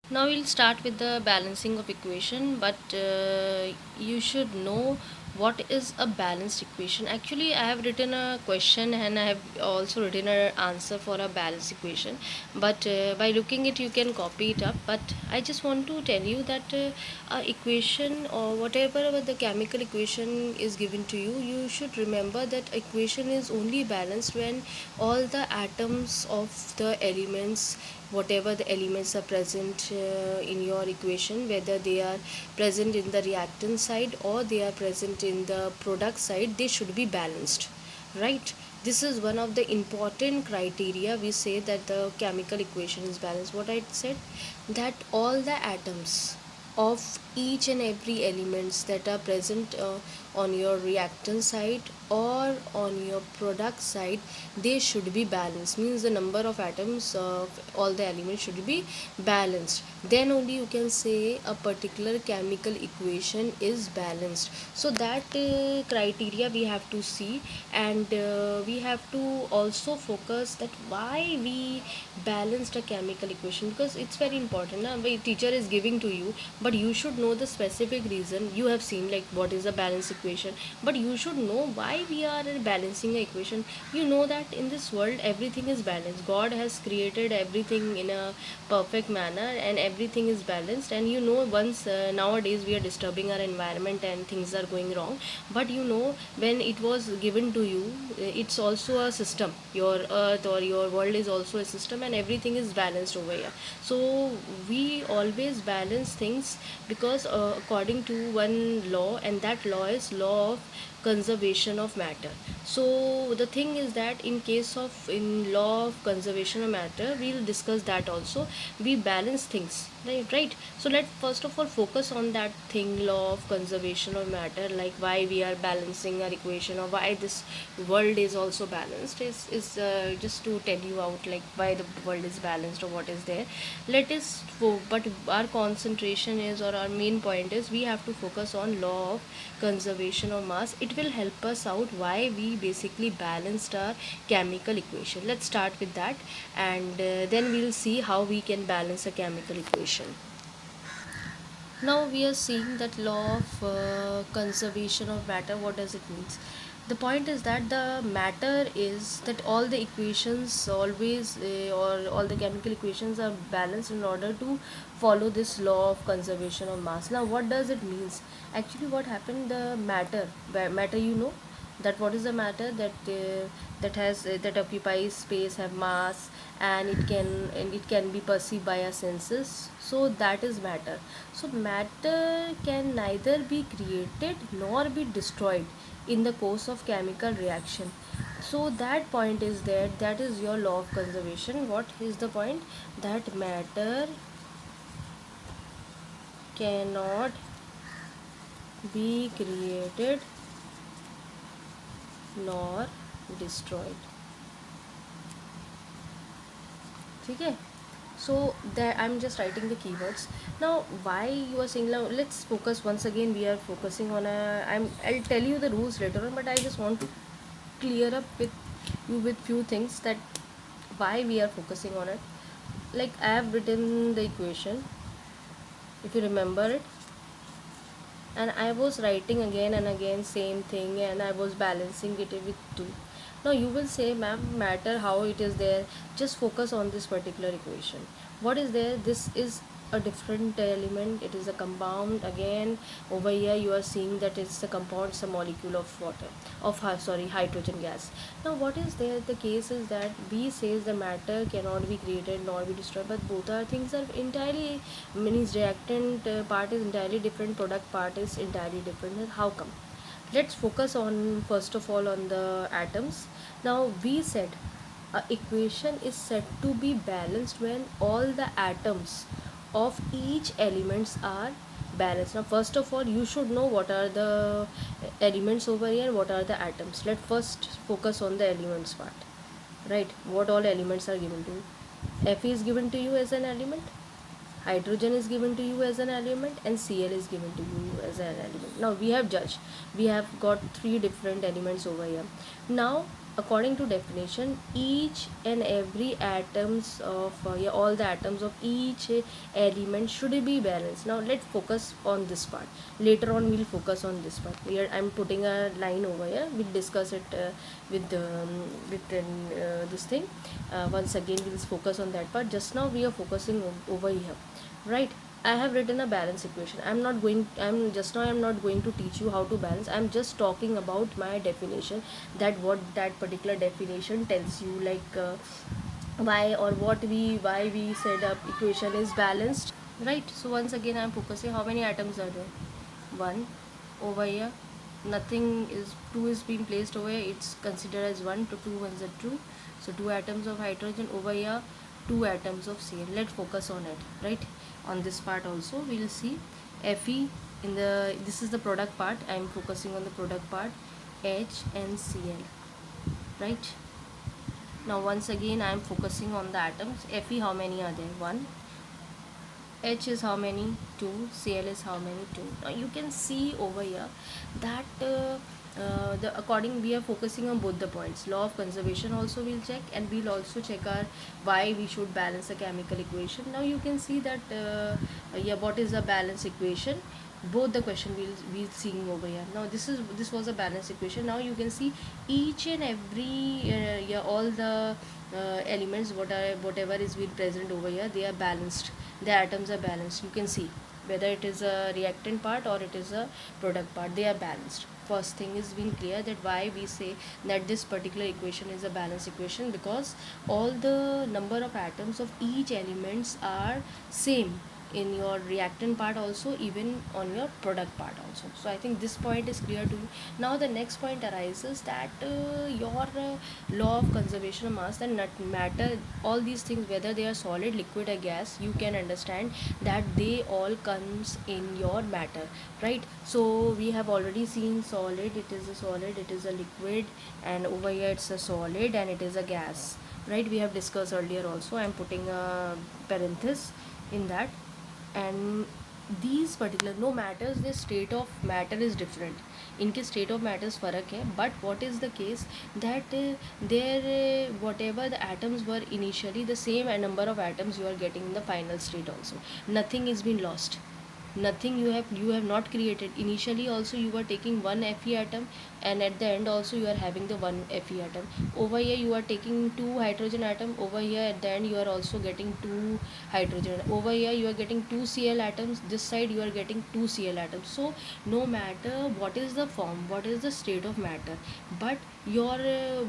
Now we'll start with the balancing of equation, but you should know what is a balanced equation. Actually, I have written a question and I have also written an answer for a balanced equation. But by looking it, you can copy it up. But I just want to tell you that a equation or whatever the chemical equation is given to you, you should remember that equation is only balanced when all the atoms of the elements, whatever the elements are present in your equation, whether they are present in the reactant side or they are present in the product side, they should be balanced, right? This is one of the important criteria. We say that the chemical equation is balanced. What I said, that all the atoms of each and every elements that are present on your reactant side or on your product side, they should be balanced. Means the number of atoms of all the elements should be balanced. Then only you can say a particular chemical equation is balanced. So that criteria we have to see, and we have to also focus that why we balanced a chemical equation, because it's very important. The teacher is giving to you, but you should know the specific reason. You have seen like what is a balance equation, but you should know why we are balancing a equation. You know that in this world everything is balanced. God has created everything in a perfect manner and everything is balanced. And you know, once nowadays we are disturbing our environment and things are going wrong, but you know, when it was given to you, it's also a system. Your earth or your world is also a system and everything is balanced over here. So we always balance things because according to one law, and that law is law of conservation of matter. So the thing is that in case of in law of conservation of matter, we'll discuss that also. We balance things, right? So let first of all focus on that thing, law of conservation of matter, like why we are balancing our equation or why this world is also balanced. Is just to tell you out like why the world is balanced or what is there. Let us but our concentration is, or our main point is, we have to focus on law of conservation of mass. It will help us out why we basically balanced our chemical equation. Let's start with that, and then we'll see how we can balance a chemical equation. Now we are seeing that law of conservation of matter. What does it mean? The point is that the matter is that all the equations always or all the chemical equations are balanced in order to follow this law of conservation of mass. Now what does it means? Actually what happened, the matter, you know that what is the matter, that occupies space, have mass, and it can be perceived by our senses. So that is matter. So matter can neither be created nor be destroyed in the course of chemical reaction. So that point is there, that is your law of conservation. What is the point? That matter cannot be created nor destroyed. Okay. So there I'm just writing the keywords. Now why you are saying, now let's focus once again. We are focusing on I'll tell you the rules later on, but I just want to clear up with you with few things that why we are focusing on it. Like I have written the equation, if you remember it, and I was writing again and again same thing, and I was balancing it with 2. Now you will say, ma'am, matter how it is there, just focus on this particular equation. What is there? This is a different element, it is a compound. Again over here you are seeing that it's a compound, it's a molecule of water, of hydrogen gas. Now what is there, the case is that B says the matter cannot be created nor be destroyed, but both are things are entirely, means reactant part is entirely different, product part is entirely different. How come? Let's focus on first of all on the atoms. Now we said a equation is said to be balanced when all the atoms of each elements are balanced. Now first of all you should know what are the elements over here, what are the atoms. Let's first focus on the elements part, right? What all elements are given to you? Fe is given to you as an element, hydrogen is given to you as an element, and Cl is given to you as an element. Now we have judged, we have got 3 different elements over here. Now according to definition, each and every atoms of yeah, all the atoms of each element should be balanced. Now let's focus on this part. Later on we'll focus on this part. Here I'm putting a line over here. We'll discuss it with this thing. Once again we'll focus on that part. Just now we are focusing over here, right? I have written a balance equation. I'm not going to teach you how to balance. I'm just talking about my definition, that what that particular definition tells you, like why we said up equation is balanced, right? So once again I'm focusing how many atoms are there. One over here, nothing is, two is being placed over here, it's considered as one. To two ones are two, so two atoms of hydrogen over here, two atoms of Cl. Let's focus on it, right? On this part also we'll see Fe in the, this is the product part. I'm focusing on the product part, H and Cl, right? Now once again I'm focusing on the atoms. Fe, how many are there? One. H is how many? 2. Cl is how many? 2. Now you can see over here that the according, we are focusing on both the points. Law of conservation also we'll check, and we'll also check our why we should balance a chemical equation. Now you can see that yeah, what is a balance equation? Both the question we'll seeing over here. Now this was a balance equation. Now you can see each and every yeah, all the elements whatever is being present over here, they are balanced. The atoms are balanced. You can see whether it is a reactant part or it is a product part, they are balanced. First thing is being clear that why we say that this particular equation is a balance equation, because all the number of atoms of each elements are same in your reactant part also, even on your product part also. So I think this point is clear to you. Now the next point arises that your law of conservation of mass and matter, all these things, whether they are solid, liquid or gas, you can understand that they all comes in your matter, right? So we have already seen solid, it is a solid, it is a liquid, and over here it's a solid and it is a gas, right? We have discussed earlier also. I'm putting a parenthesis in that. And these particular, no matters the state of matter is different, इनके state of matters फ़र्क है, but what is the case that whatever the atoms were initially, the same number of atoms you are getting in the final state also. Nothing is been lost, nothing you have not created. Initially also you were taking one Fe atom, and at the end also you are having the one Fe atom. Over here you are taking two hydrogen atom, over here at the end you are also getting two hydrogen. Over here you are getting two Cl atoms, this side you are getting two Cl atoms. So no matter what is the form, what is the state of matter, but your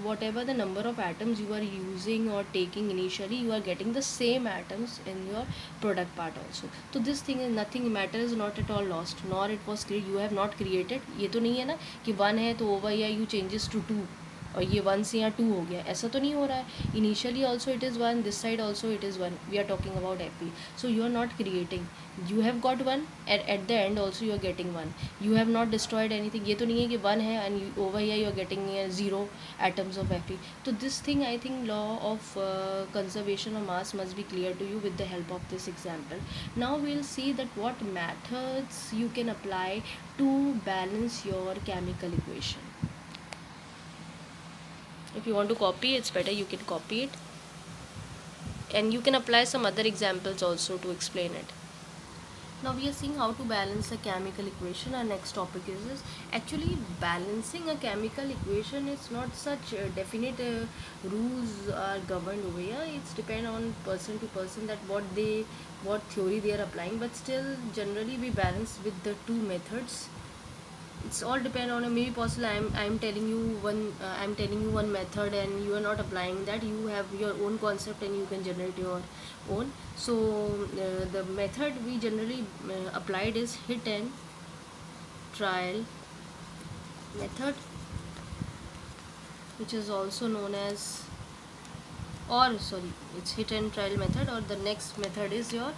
whatever the number of atoms you are using or taking initially, you are getting the same atoms in your product part also. So this thing is nothing, matter is not at all lost, nor it was created, you have not created. ये तो नहीं है ना कि one है तो over या you changes to to और ये वन से यहाँ टू हो गया, ऐसा तो नहीं हो रहा है. Initially also it is one, this side also it is one. We are talking about Fe. So you are not creating, you have got one, and at the end also you are getting one. You have not destroyed anything. ये तो नहीं है कि one है and over here you are getting zero atoms of Fe. So this thing, I think law of conservation of mass must be clear to you with the help of this example. Now we'll see that what methods you can apply to balance your chemical equation. If you want to copy, it's better you can copy it, and you can apply some other examples also to explain it. Now we are seeing how to balance a chemical equation. Our next topic is actually balancing a chemical equation. It's not such definite rules are governed over here. It's depend on person to person that what theory they are applying, but still generally we balance with the two methods. It's all depend on a, maybe possible I'm telling you one method and you are not applying that. You have your own concept and you can generate your own. So the method we generally applied is hit and trial method, which is also known as, or sorry, it's hit and trial method, or the next method is your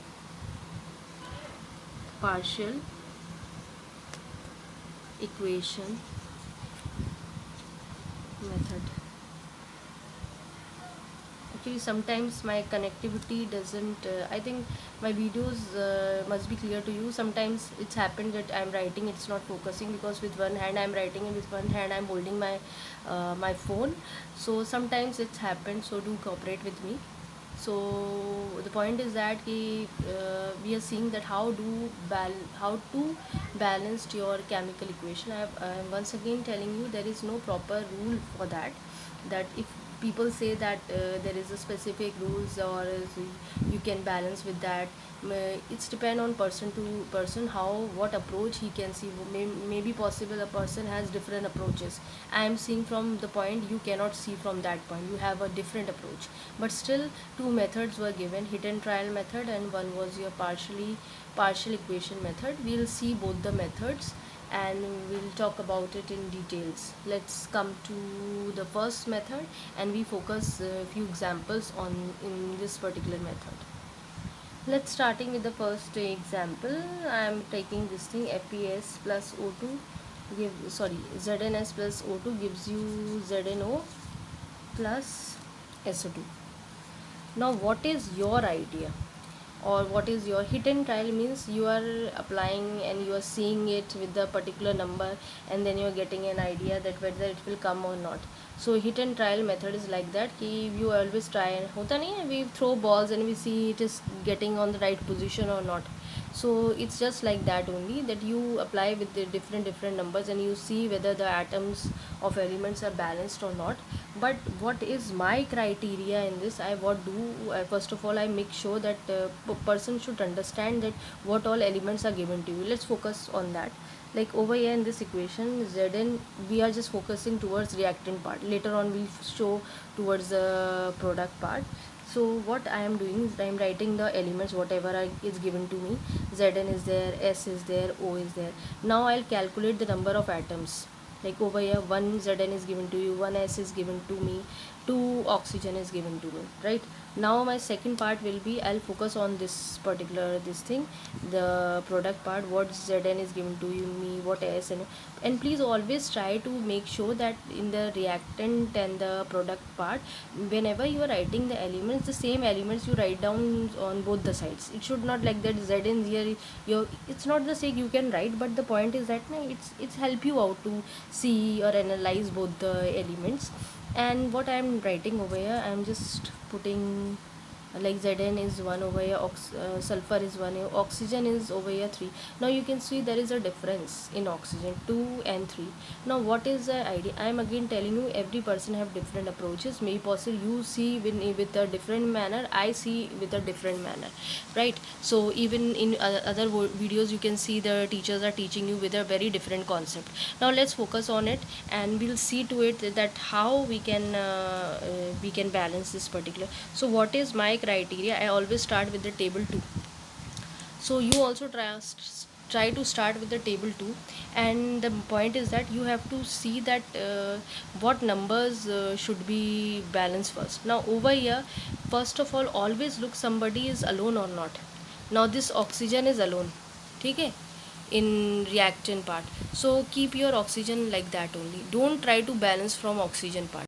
partial equation method. Actually, sometimes my connectivity doesn't, I think my videos must be clear to you. Sometimes it's happened that I'm writing, it's not focusing, because with one hand I'm writing and with one hand I'm holding my phone. So sometimes it's happened, so do cooperate with me. So the point is that we are seeing that how to balance your chemical equation. I'm once again telling you, there is no proper rule for that. That if people say that there is a specific rules, or you can balance with that, it's depend on person to person, how what approach he can see. Maybe possible a person has different approaches. I am seeing from the point, you cannot see from that point, you have a different approach. But still, two methods were given, hit and trial method, and one was your partial equation method. We'll see both the methods and we'll talk about it in details. Let's come to the first method, and we focus a few examples on in this particular method. Let's starting with the first example. I am taking this thing, FeS plus O2 ZnS plus O2 gives you ZnO plus SO2. Now what is your idea, or what is your hit and trial? Means you are applying and you are seeing it with the particular number, and then you are getting an idea that whether it will come or not. So hit and trial method is like that कि you always try, and होता नहीं है, we throw balls and we see it is getting on the right position or not. So it's just like that only, that you apply with the different numbers and you see whether the atoms of elements are balanced or not. But what is my criteria in this? First of all, I make sure that person should understand that what all elements are given to you. Let's focus on that. Like over here in this equation, Zn, we are just focusing towards reactant part. Later on we'll show towards the product part. So what I am doing is I am writing the elements whatever is given to me. Zn is there, S is there, O is there. Now I'll calculate the number of atoms. Like over here, one Zn is given to you, one S is given to me, two oxygen is given to me, right? Now my second part will be, I'll focus on this particular this thing, the product part. What Zn is given to you, me, what S, and please always try to make sure that in the reactant and the product part, whenever you are writing the elements, the same elements you write down on both the sides. It should not like that Zn here, it's not the sake you can write, but the point is that it's help you out to see or analyze both the elements. And what I am writing over here, I am just putting like Zn is 1 over here, sulfur is 1 here, oxygen is over here 3. Now you can see there is a difference in oxygen, 2 and 3. Now what is the idea? I am again telling you, every person have different approaches. Maybe possible you see with a different manner, I see with a different manner, right? So even in other videos you can see the teachers are teaching you with a very different concept. Now let's focus on it, and we'll see to it that how we can balance this particular. So what is my criteria? I always start with the table 2. So you also try to start with the table 2, and the point is that you have to see that what numbers should be balanced first. Now over here, first of all, always look somebody is alone or not. Now this oxygen is alone, okay, in reactant part. So keep your oxygen like that only, don't try to balance from oxygen part.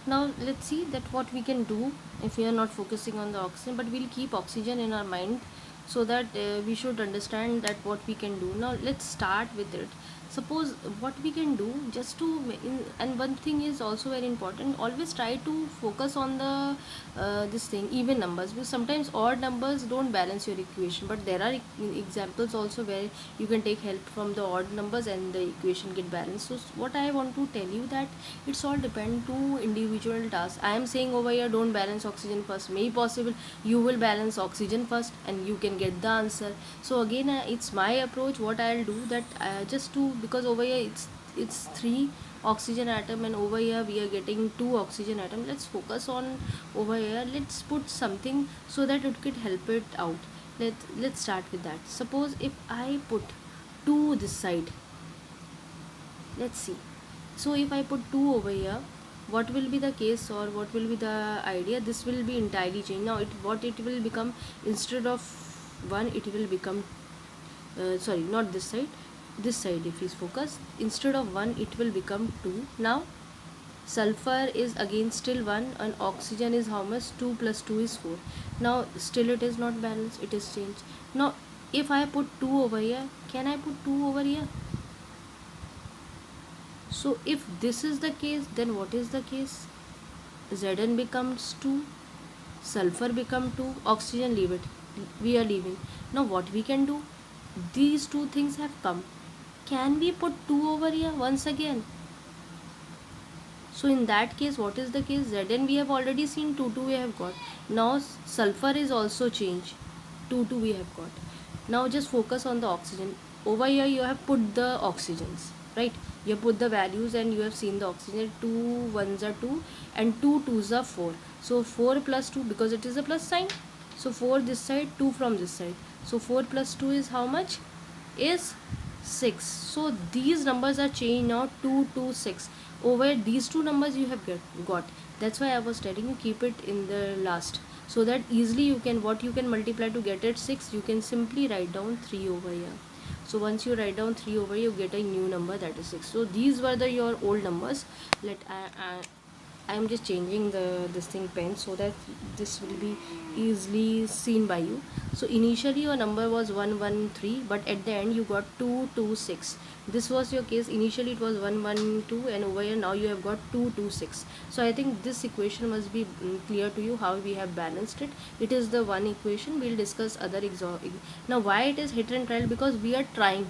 Now let's see that what we can do if we are not focusing on the oxygen, but we'll keep oxygen in our mind, so that we should understand that what we can do. Now let's start with it. Suppose what we can do, just to and one thing is also very important, always try to focus on the this thing, even numbers, because sometimes odd numbers don't balance your equation. But there are examples also where you can take help from the odd numbers and the equation get balanced. So what I want to tell you, that it's all depend to individual tasks. I am saying over here, don't balance oxygen first. May possible you will balance oxygen first and you can get the answer. So again, it's my approach. What I'll do, that just to, because over here it's 3 oxygen atom, and over here we are getting 2 oxygen atom. Let's focus on over here, let's put something so that it could help it out. Let's start with that. Suppose if I put 2 this side, let's see. So if I put 2 over here, what will be the case, or what will be the idea? This will be entirely changed. Now what it will become, instead of 1 it will become sorry, not this side, if is focused, instead of 1 it will become 2. Now sulfur is again still 1, and oxygen is how much? 2 plus 2 is 4. Now still it is not balanced, it is changed. Now if I put 2 over here, can I put 2 over here? So if this is the case, then what is the case? Zn becomes 2, sulfur become 2, oxygen leave it, we are leaving. Now what we can do, these two things have come, can we put 2 over here once again? So in that case, what is the case? Zn we have already seen, 2 2 we have got. Now sulfur is also changed, 2 2 we have got. Now just focus on the oxygen. Over here you have put the oxygens, right? You have put the values and you have seen the oxygen. 2 1s are 2 and 2 2s are 4. So 4 plus 2, because it is a plus sign. So 4 this side, 2 from this side. So 4 plus 2 is how much? Is 6. So these numbers are changed now, 2 2 6. Over these two numbers you have got. That's why I was telling you, keep it in the last, so that easily you can, what you can multiply to get it 6, you can simply write down 3 over here. So once you write down 3 over here, you get a new number, that is 6. So these were your old numbers. I am just changing this thing pen, so that this will be easily seen by you. So initially your number was 113, but at the end you got 226. This was your case. Initially it was 112, and over here now you have got 226. So I think this equation must be clear to you, how we have balanced it. It is the one equation. We'll discuss other now why it is hit and trial, because we are trying.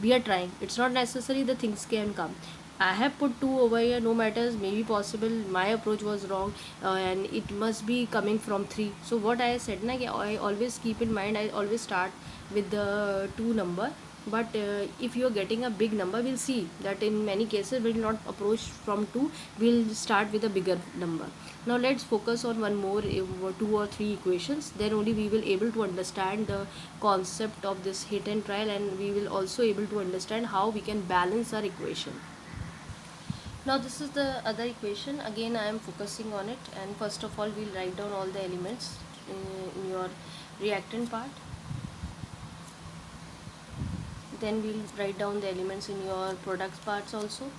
It's not necessary the things can come. I have put 2 over here, no matters, maybe possible my approach was wrong, and it must be coming from 3. So what I said na, I always keep in mind, I always start with the 2 number. But if you are getting a big number, we'll see that in many cases we will not approach from 2, we'll start with a bigger number. Now let's focus on one more 2 or 3 equations, then only we will able to understand the concept of this hit and trial, and we will also able to understand how we can balance our equation. Now this is the other equation. Again I am focusing on it, and first of all we'll write down all the elements in your reactant part. Then we'll write down the elements in your products parts also.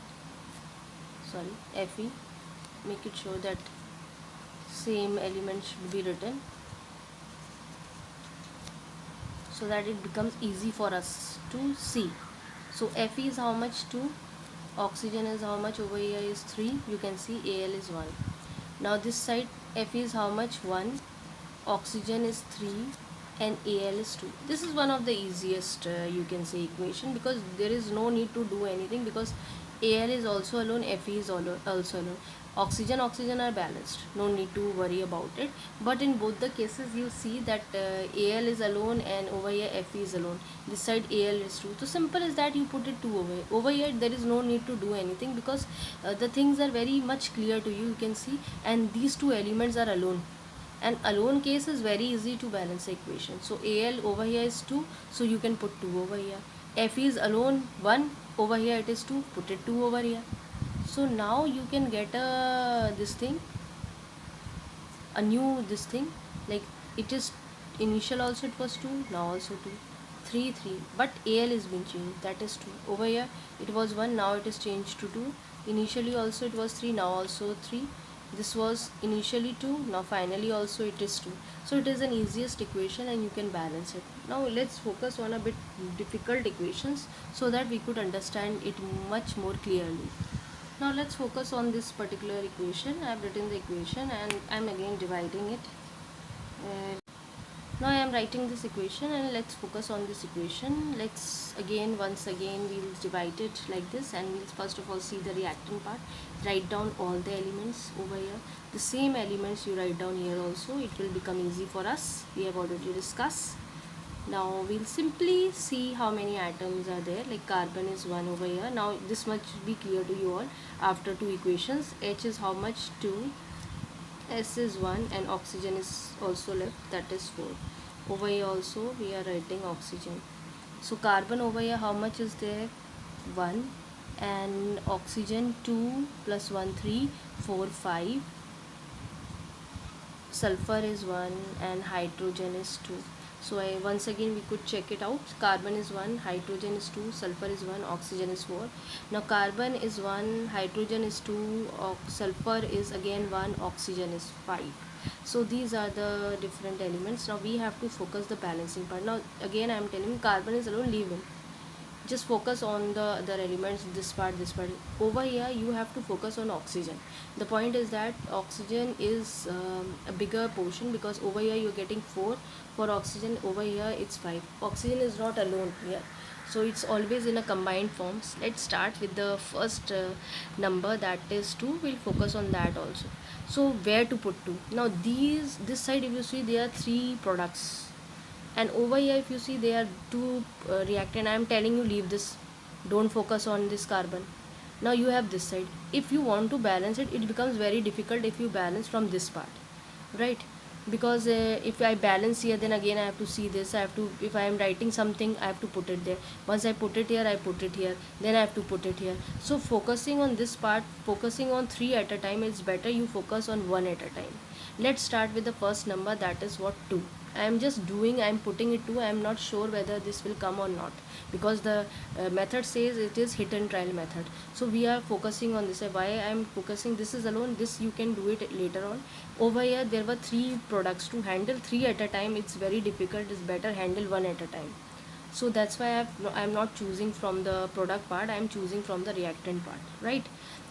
Sorry, Fe. Make it sure that same element should be written, so that it becomes easy for us to see. So Fe is how much? 2. Oxygen is how much? Over here is 3. You can see Al is 1. Now this side Fe is how much? 1. Oxygen is 3 and Al is 2. This is one of the easiest you can say equation, because there is no need to do anything, because Al is also alone, Fe is also alone. Oxygen are balanced, no need to worry about it. But in both the cases you see that Al is alone and over here Fe is alone. This side Al is 2. So simple is that you put it 2 over here. Over here there is no need to do anything, because the things are very much clear to you. You can see, and these two elements are alone. And alone case is very easy to balance the equation. So Al over here is 2, so you can put 2 over here. Fe is alone 1, over here it is 2, put it 2 over here. So now you can get a new this thing, like it is initial also it was 2, now also 2, 3 3, but Al is been changed, that is 2. Over here it was 1, now it is changed to 2. Initially also it was 3, now also 3. This was initially 2, now finally also it is 2. So it is an easiest equation and you can balance it. Now let's focus on a bit difficult equations, so that we could understand it much more clearly. Now let's focus on this particular equation. I have written the equation and I am again dividing it. Now I am writing this equation, and let's focus on this equation. Let's once again we'll divide it like this, and we'll first of all see the reactant part. Write down all the elements over here. The same elements you write down here also. It will become easy for us. We have already discussed. Now we'll simply see how many atoms are there. Like carbon is 1 over here. Now this much will be clear to you all after 2 equations. H is how much? 2. S is 1, and oxygen is also left, that is 4. Over here also we are writing oxygen. So carbon over here how much is there? 1, and oxygen 2 plus 1 3, 4 5. Sulfur is 1 and hydrogen is 2. So once again we could check it out. Carbon is 1, hydrogen is 2, sulfur is 1, oxygen is 4. Now carbon is 1, hydrogen is 2, sulfur is again 1, oxygen is 5. So these are the different elements. Now we have to focus the balancing part. Now again I am telling you, carbon is alone, leave it. Just focus on the other elements, this part. Over here you have to focus on oxygen. The point is that oxygen is a bigger portion, because over here you're getting 4 for oxygen, over here it's 5. Oxygen is not alone here, so it's always in a combined forms. Let's start with the first number, that is 2. We'll focus on that also. So where to put 2? Now this side, if you see, there are 3 products, and over here if you see there are 2 reactant. I am telling you, leave this, don't focus on this carbon. Now you have this side. If you want to balance it, it becomes very difficult if you balance from this part, right? Because if I balance here, then again I have to see this, I have to, if I am writing something, I have to put it there. Once I put it here, I put it here, then I have to put it here. So focusing on this part, focusing on 3 at a time, it's better you focus on 1 at a time. Let's start with the first number, that is what, 2. I am just doing, I am putting it 2. I am not sure whether this will come or not, because the method says it is hit and trial method. So we are focusing on this. Why I am focusing, this is alone, this you can do it later on. Over here there were 3 products. To handle 3 at a time, it's very difficult. It's better handle 1 at a time. So that's why I am not choosing from the product part, I am choosing from the reactant part, right?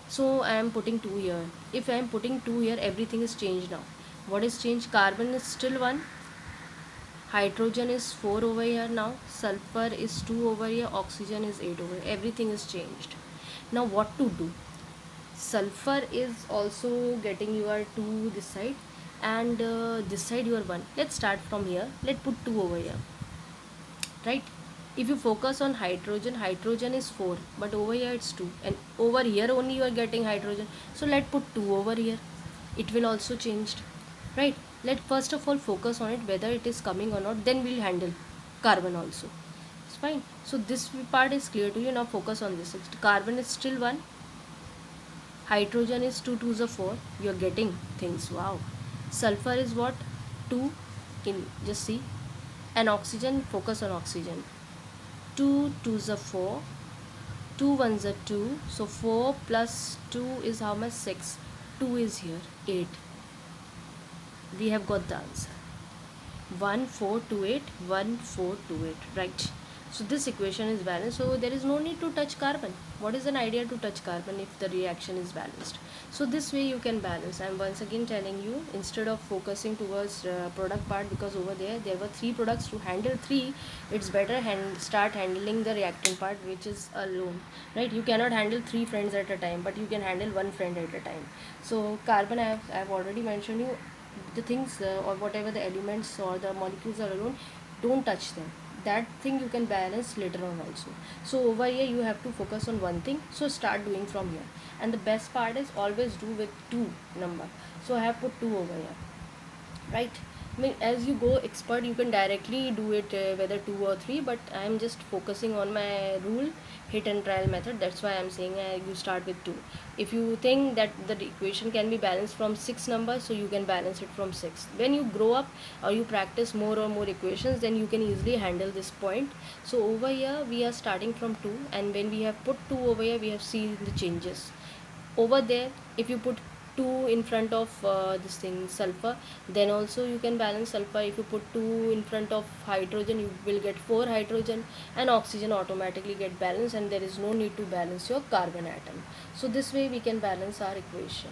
So I am putting 2 here. If I am putting 2 here, everything is changed now. What is changed? Carbon is still 1, hydrogen is 4 over here, now sulfur is 2 over here, oxygen is 8 over here. Everything is changed. Now what to do? Sulfur is also getting your 2 this side, and this side your 1. Let's start from here. Let's put 2 over here, right? If you focus on hydrogen, hydrogen is 4, but over here it's 2, and over here only you are getting hydrogen. So let's put 2 over here. It will also changed, right? Let first of all focus on it, whether it is coming or not, then we'll handle carbon also. It's fine. So this part is clear to you. Now focus on this. Carbon is still 1, hydrogen is 2 2s are 4. You're getting things. Wow. Sulfur is what? 2. In just see. And oxygen, focus on oxygen. 2 2s are 4. 2 1s are 2. So 4 plus 2 is how much? 6. 2 is here. 8. We have got the answer. 1428, 1428, right? So this equation is balanced, so there is no need to touch carbon. What is an idea to touch carbon if the reaction is balanced? So this way you can balance. I am once again telling you, instead of focusing towards product part, because over there were 3 products. To handle 3, it's better start handling the reactant part, which is alone, right? You cannot handle 3 friends at a time, but you can handle 1 friend at a time. So carbon, I have already mentioned you, the things or whatever the elements or the molecules are alone, don't touch them. That thing you can balance later on also. So over here you have to focus on one thing, so start doing from here. And the best part is, always do with 2 number. So I have put 2 over here, right? I mean, as you go expert, you can directly do it whether 2 or 3, but I am just focusing on my rule, hit and trial method. That's why I am saying you start with 2. If you think that the equation can be balanced from 6 numbers, so you can balance it from 6. When you grow up or you practice more or more equations, then you can easily handle this point. So over here we are starting from 2, and when we have put 2 over here, we have seen the changes. Over there, if you put 2 in front of this thing sulfur, then also you can balance sulfur. If you put 2 in front of hydrogen, you will get 4 hydrogen, and oxygen automatically get balanced, and there is no need to balance your carbon atom. So this way we can balance our equation.